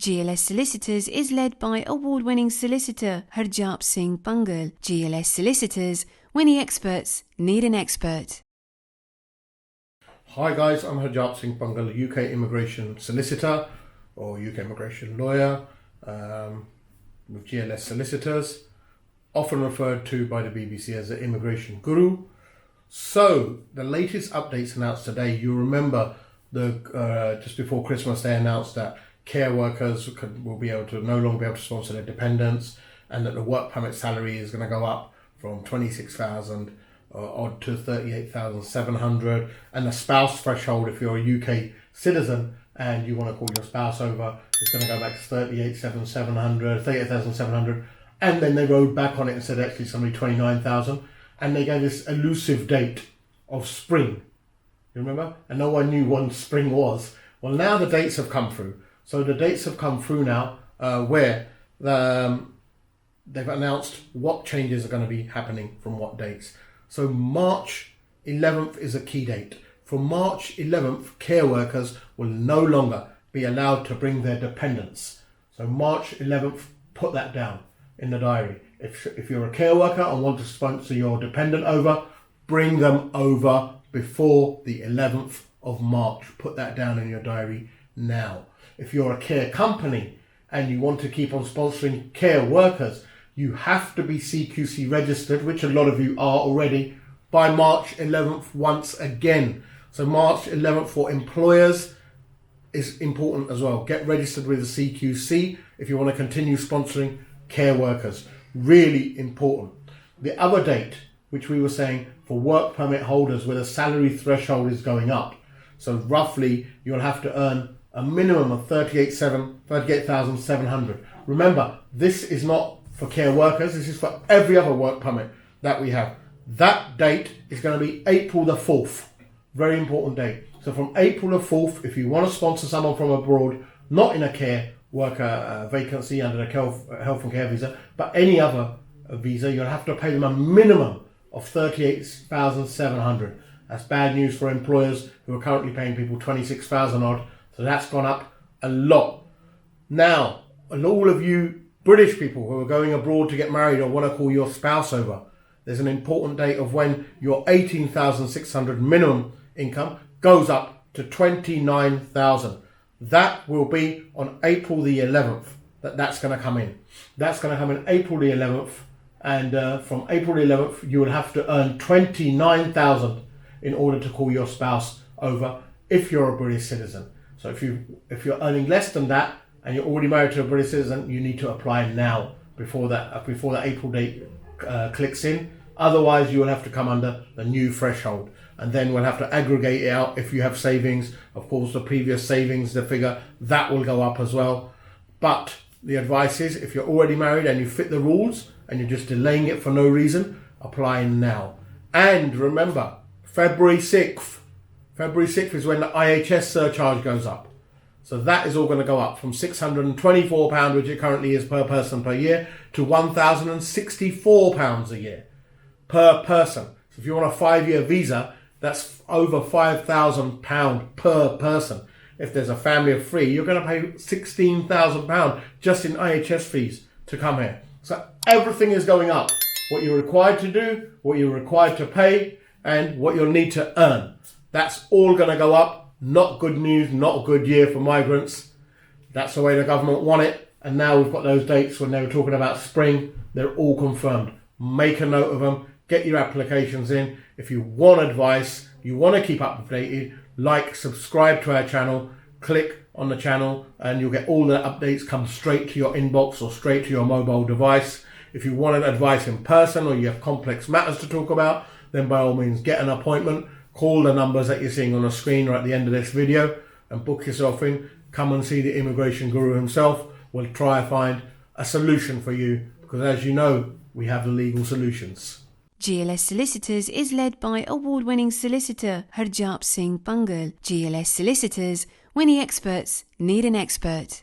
GLS Solicitors is led by award-winning solicitor Harjap Singh Pangal. GLS Solicitors, when the experts need an expert. Hi guys, I'm Harjap Singh Pangal, UK immigration solicitor or UK immigration lawyer with GLS Solicitors, often referred to by the BBC as the immigration guru. So the latest updates announced today, you remember just before Christmas they announced that care workers will be able to no longer be able to sponsor their dependents, and that the work permit salary is going to go up from 26,000 odd to 38,700, and the spouse threshold, if you're a UK citizen and you want to call your spouse over, it's going to go back to 38,700, and then they rode back on it and said actually it's going to be 29,000, and they gave this elusive date of spring. You remember? And no one knew when spring was. Well, now the dates have come through. So the dates have come through now where they've announced what changes are going to be happening from what dates. So March 11th is a key date. From March 11th, care workers will no longer be allowed to bring their dependents. So March 11th, put that down in the diary. If you're a care worker and want to sponsor your dependent over, bring them over before the 11th of March. Put that down in your diary now. If you're a care company and you want to keep on sponsoring care workers, you have to be CQC registered, which a lot of you are already, by March 11th once again. So March 11th for employers is important as well. Get registered with the CQC if you want to continue sponsoring care workers. Really important. The other date, which we were saying for work permit holders where the salary threshold is going up. So roughly you'll have to earn a minimum of 38,700. Remember, this is not for care workers. This is for every other work permit that we have. That date is going to be April the 4th. Very important date. So from April the 4th, if you want to sponsor someone from abroad, not in a care worker vacancy under the health and care visa, but any other visa, you'll have to pay them a minimum of 38,700. That's bad news for employers who are currently paying people 26,000 odd. So that's gone up a lot. Now, and all of you British people who are going abroad to get married or want to call your spouse over, there's an important date of when your 18,600 minimum income goes up to 29,000. That will be on April the 11th that's going to come in. That's going to come in April the 11th. And from April the 11th, you will have to earn 29,000 in order to call your spouse over if you're a British citizen. So if you're earning less than that and you're already married to a British citizen, you need to apply now before that April date clicks in. Otherwise, you will have to come under the new threshold, and then we'll have to aggregate it out. If you have savings, of course, the previous savings, the figure that will go up as well. But the advice is, if you're already married and you fit the rules and you're just delaying it for no reason, apply now. And remember, February 6th is when the IHS surcharge goes up. So that is all going to go up from £624, which it currently is per person per year, to £1,064 a year per person. So if you want a 5-year visa, that's over £5,000 per person. If there's a family of 3, you're going to pay £16,000 just in IHS fees to come here. So everything is going up. What you're required to do, what you're required to pay, and what you'll need to earn. That's all going to go up. Not good news, not a good year for migrants. That's the way the government want it. And now we've got those dates when they were talking about spring. They're all confirmed. Make a note of them. Get your applications in. If you want advice, you want to keep updated, subscribe to our channel, click on the channel, and you'll get all the updates come straight to your inbox or straight to your mobile device. If you want advice in person or you have complex matters to talk about, then by all means get an appointment. Call the numbers that you're seeing on the screen or at the end of this video and book yourself in. Come and see the immigration guru himself. We'll try and find a solution for you, because as you know, we have the legal solutions. GLS Solicitors is led by award-winning solicitor Harjap Singh Pangal. GLS Solicitors, when the experts need an expert.